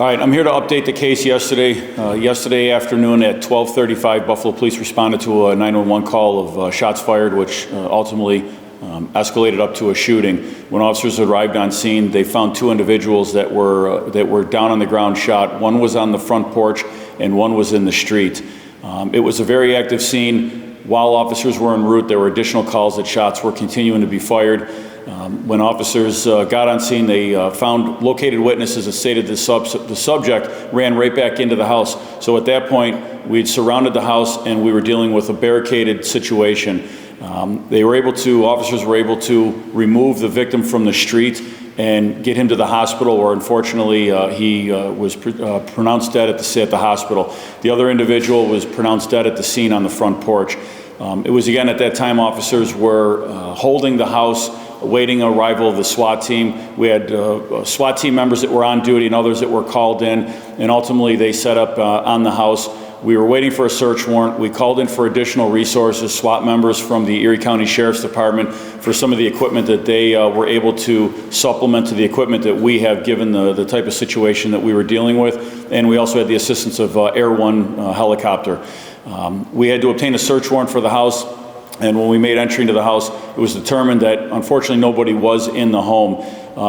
All right, I'm here to update the case yesterday. Yesterday afternoon at 12:35, Buffalo Police responded to a 911 call of shots fired, which ultimately escalated up to a shooting. When officers arrived on scene, they found two individuals that were down on the ground shot. One was on the front porch and one was in the street. It was a very active scene. While officers were en route, there were additional calls that shots were continuing to be fired. When officers got on scene, they found located witnesses that stated the subject ran right back into the house. So at that point, we'd surrounded the house and we were dealing with a barricaded situation. Officers were able to remove the victim from the street and get him to the hospital, where unfortunately he was pronounced dead at the hospital. The other individual was pronounced dead at the scene on the front porch. It was again at that time officers were holding the house, awaiting arrival of the SWAT team. We had SWAT team members that were on duty and others that were called in, and ultimately they set up on the house. We were waiting for a search warrant. We called in for additional resources, SWAT members from the Erie County Sheriff's Department, for some of the equipment that they were able to supplement to the equipment that we have, given the type of situation that we were dealing with. And we also had the assistance of Air One helicopter. We had to obtain a search warrant for the house. And when we made entry into the house, it was determined that unfortunately nobody was in the home.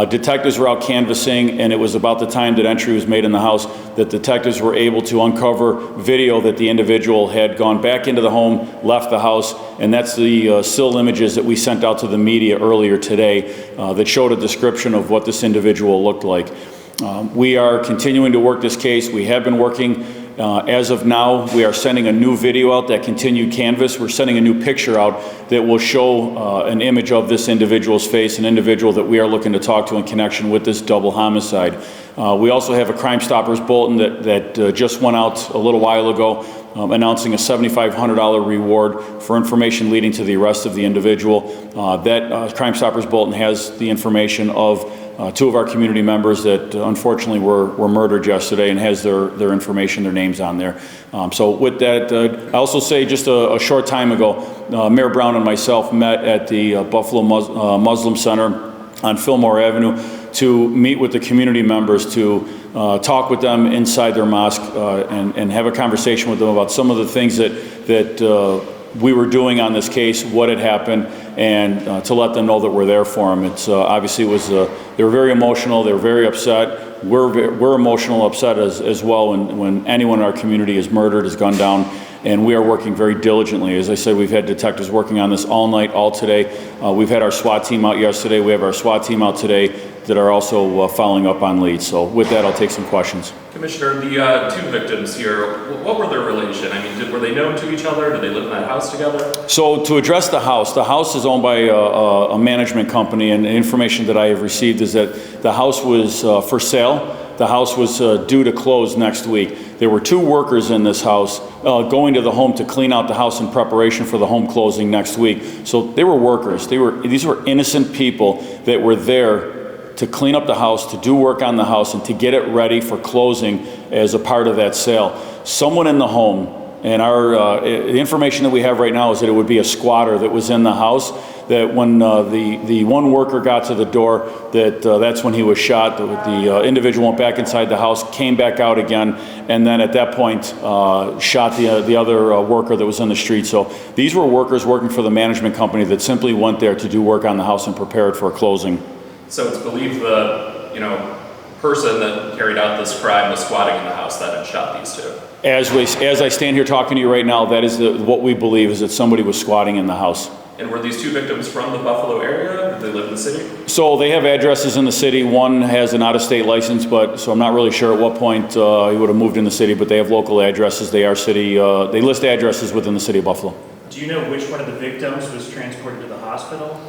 Detectives were out canvassing, and it was about the time that entry was made in the house that detectives were able to uncover video that the individual had gone back into the home, left the house, and that's the still images that we sent out to the media earlier today that showed a description of what this individual looked like. We are continuing to work this case. We have been working. As of now, we are sending a new video out, that continued canvas. We're sending a new picture out that will show an image of this individual's face, an individual that we are looking to talk to in connection with this double homicide. We also have a Crime Stoppers bulletin that just went out a little while ago, announcing a $7,500 reward for information leading to the arrest of the individual. That Crime Stoppers bulletin has the information of two of our community members that unfortunately were murdered yesterday, and has their information, their names on there. So with that, I also say just a short time ago, Mayor Brown and myself met at the Buffalo Muslim Center on Fillmore Avenue to meet with the community members, to talk with them inside their mosque and have a conversation with them about some of the things that we were doing on this case, what had happened, and to let them know that we're there for them. It's obviously they were very emotional. They were very upset. We're emotional, upset as well when anyone in our community is murdered, is gunned down, and we are working very diligently. As I said, we've had detectives working on this all night, all today. We've had our SWAT team out yesterday. We have our SWAT team out today that are also following up on leads. So with that, I'll take some questions. Commissioner, the two victims here, what were their relation? I mean, were they known to each other? Did they live in that house together? So to address the house is owned by a management company, and the information that I have received is that the house was for sale. The house was due to close next week. There were two workers in this house going to the home to clean out the house in preparation for the home closing next week. So they were workers. These were innocent people that were there to clean up the house, to do work on the house, and to get it ready for closing as a part of that sale. Someone in the home, and the information that we have right now is that it would be a squatter that was in the house, that when the one worker got to the door, that's when he was shot. The individual went back inside the house, came back out again, and then at that point shot the other worker that was in the street. So these were workers working for the management company that simply went there to do work on the house and prepare it for a closing. So it's believed the person that carried out this crime was squatting in the house that had shot these two. As I stand here talking to you right now, that is what we believe, is that somebody was squatting in the house. And were these two victims from the Buffalo area? Did they live in the city? So they have addresses in the city. One has an out-of-state license, so I'm not really sure at what point he would have moved in the city, but they have local addresses. They list addresses within the city of Buffalo. Do you know which one of the victims was transported to the hospital?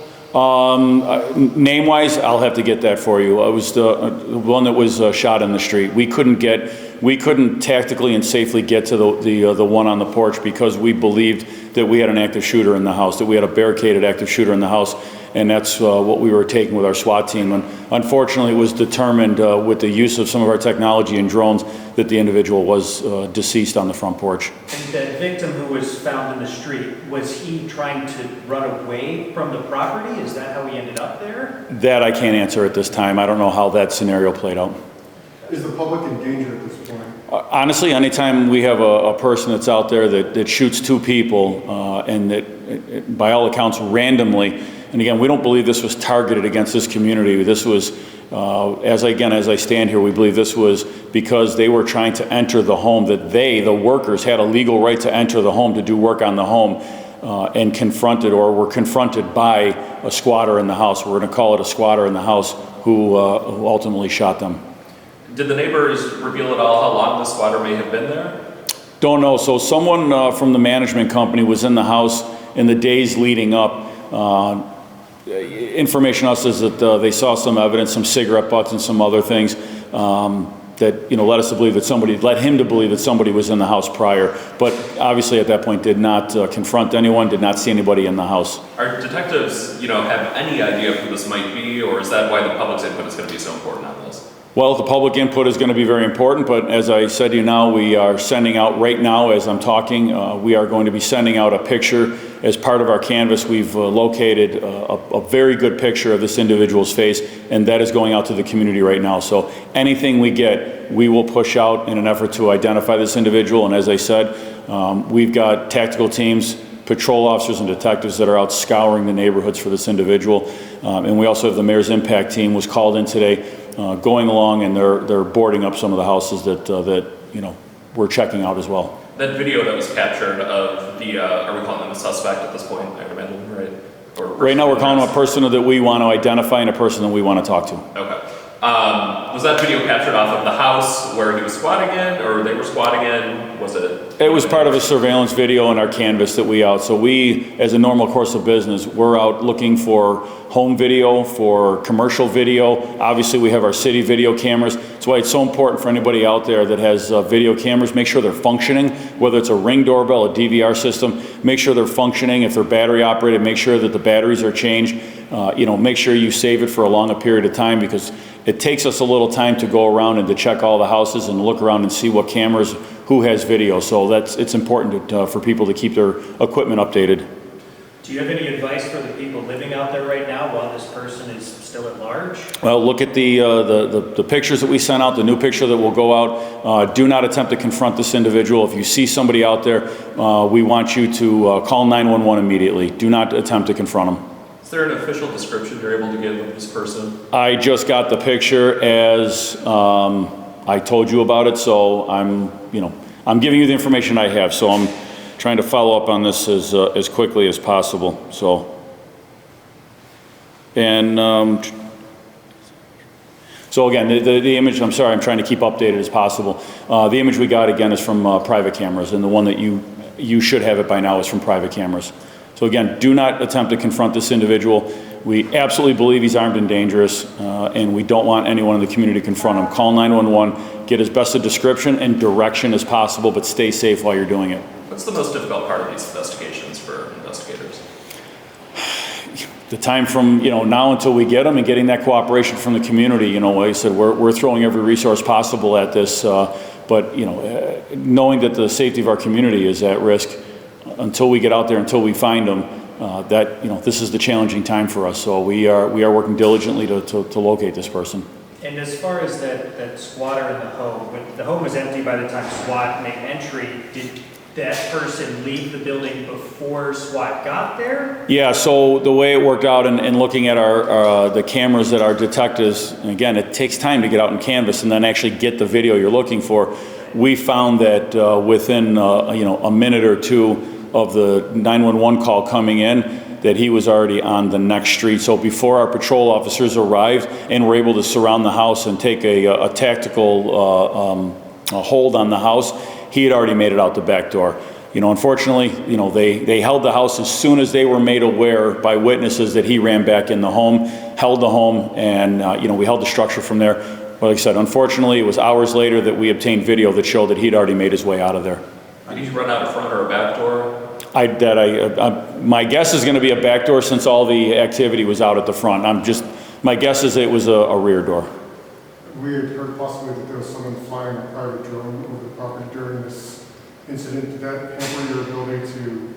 Name-wise, I'll have to get that for you. It was the one that was shot in the street. We couldn't tactically and safely get to the one on the porch because we believed that we had an active shooter in the house, that we had a barricaded active shooter in the house, and that's what we were taking with our SWAT team. And unfortunately, it was determined with the use of some of our technology and drones that the individual was deceased on the front porch. And the victim who was found in the street, was he trying to run away from the property? Is that how he ended up there? That I can't answer at this time. I don't know how that scenario played out. Is the public in danger at this point? Honestly, anytime we have a person that's out there that shoots two people, and that, by all accounts, randomly, and again, we don't believe this was targeted against this community. This was, as I stand here, we believe this was because they were trying to enter the home, that they, the workers, had a legal right to enter the home to do work on the home, and were confronted by a squatter in the house. We're going to call it a squatter in the house who ultimately shot them. Did the neighbors reveal at all how long the squatter may have been there? Don't know. So someone from the management company was in the house in the days leading up. Information us is that they saw some evidence, some cigarette butts and some other things that led us to believe that led him to believe that somebody was in the house prior. But obviously at that point did not confront anyone, did not see anybody in the house. Are detectives, have any idea who this might be, or is that why the public's input is going to be so important on this? Well, the public input is going to be very important, but as I said to you now, we are sending out right now as I'm talking, we are going to be sending out a picture as part of our canvas. We've located a very good picture of this individual's face, and that is going out to the community right now. So anything we get, we will push out in an effort to identify this individual. And as I said, we've got tactical teams, patrol officers and detectives that are out scouring the neighborhoods for this individual. And we also have the Mayor's Impact Team was called in today, going along, and they're boarding up some of the houses that we're checking out as well. That video that was captured of the, are we calling them a suspect at this point, I would imagine, right? Right now we're calling him a person that we want to identify and a person that we want to talk to. Okay. Was that video captured off of the house where he was squatting in, or they were squatting in? Was it? It was part of a surveillance video in our canvas that we out. So we, as a normal course of business, we're out looking for home video, for commercial video. Obviously, we have our city video cameras. That's why it's so important for anybody out there that has video cameras. Make sure they're functioning, whether it's a Ring doorbell, a DVR system. Make sure they're functioning. If they're battery operated, make sure that the batteries are changed. Make sure you save it for a longer period of time, because it takes us a little time to go around and to check all the houses and look around and see what cameras, who has video. So it's important for people to keep their equipment updated. Do you have any advice for the people living out there right now while this person is still at large? Well, look at the pictures that we sent out, the new picture that will go out. Do not attempt to confront this individual. If you see somebody out there, we want you to call 911 immediately. Do not attempt to confront them. Is there an official description you're able to give of this person? I just got the picture as I told you about it, so I'm giving you the information I have. So I'm trying to follow up on this as quickly as possible. So, and so again, the image, I'm sorry, I'm trying to keep updated as possible. The image we got, again, is from private cameras, and the one that you should have it by now is from private cameras. So again, do not attempt to confront this individual. We absolutely believe he's armed and dangerous, and we don't want anyone in the community to confront him. Call 911, get as best a description and direction as possible, but stay safe while you're doing it. What's the most difficult part of these investigations for investigators? The time from now until we get them, and getting that cooperation from the community. Like I said, we're throwing every resource possible at this, but knowing that the safety of our community is at risk, until we get out there, until we find them, this is the challenging time for us. So we are working diligently to locate this person. And as far as that squatter in the home, when the home was empty by the time SWAT made entry, did that person leave the building before SWAT got there? Yeah, so the way it worked out, and looking at the cameras that our detectives, and again, it takes time to get out and canvas and then actually get the video you're looking for. We found that within a minute or two of the 911 call coming in, that he was already on the next street. So before our patrol officers arrived and were able to surround the house and take a tactical hold on the house, he had already made it out the back door. Unfortunately, they held the house as soon as they were made aware by witnesses that he ran back in the home, held the home, and we held the structure from there. But like I said, unfortunately, it was hours later that we obtained video that showed that he'd already made his way out of there. Did he run out a front or a back door? My guess is going to be a back door, since all the activity was out at the front. My guess is it was a rear door. We had heard possibly that there was someone flying a private drone over the property during this incident. Did that hamper your ability to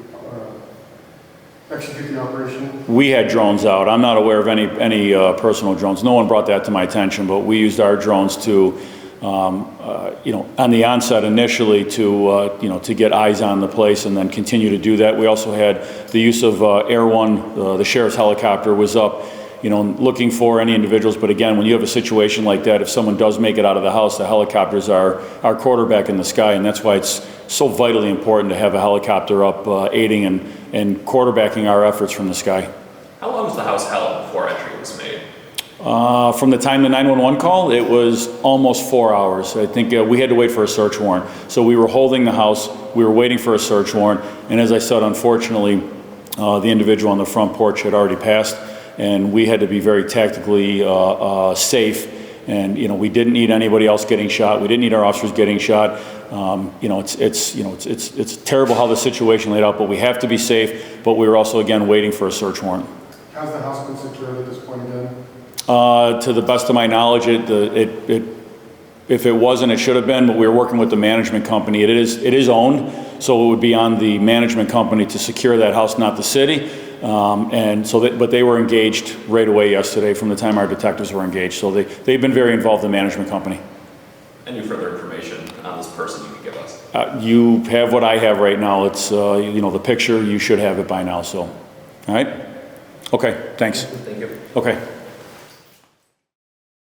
execute the operation? We had drones out. I'm not aware of any personal drones. No one brought that to my attention, but we used our drones to on the onset initially to get eyes on the place and then continue to do that. We also had the use of Air One, the sheriff's helicopter was up, looking for any individuals. But again, when you have a situation like that, if someone does make it out of the house, the helicopters are our quarterback in the sky, and that's why it's so vitally important to have a helicopter up aiding and quarterbacking our efforts from the sky. How long was the house held before entry was made? From the time the 911 call, it was almost 4 hours. I think we had to wait for a search warrant. So we were holding the house, we were waiting for a search warrant, and as I said, unfortunately, the individual on the front porch had already passed, and we had to be very tactically safe. And we didn't need anybody else getting shot. We didn't need our officers getting shot. It's terrible how the situation laid out, but we have to be safe. But we were also again waiting for a search warrant. Has the house been secured at this point again? To the best of my knowledge, if it wasn't, it should have been. But we were working with the management company. It is owned, so it would be on the management company to secure that house, not the city. But they were engaged right away yesterday from the time our detectives were engaged. So they've been very involved, the management company. Any further information on this person you can give us? You have what I have right now. It's, the picture, you should have it by now, so. All right? Okay, thanks. Thank you. Okay.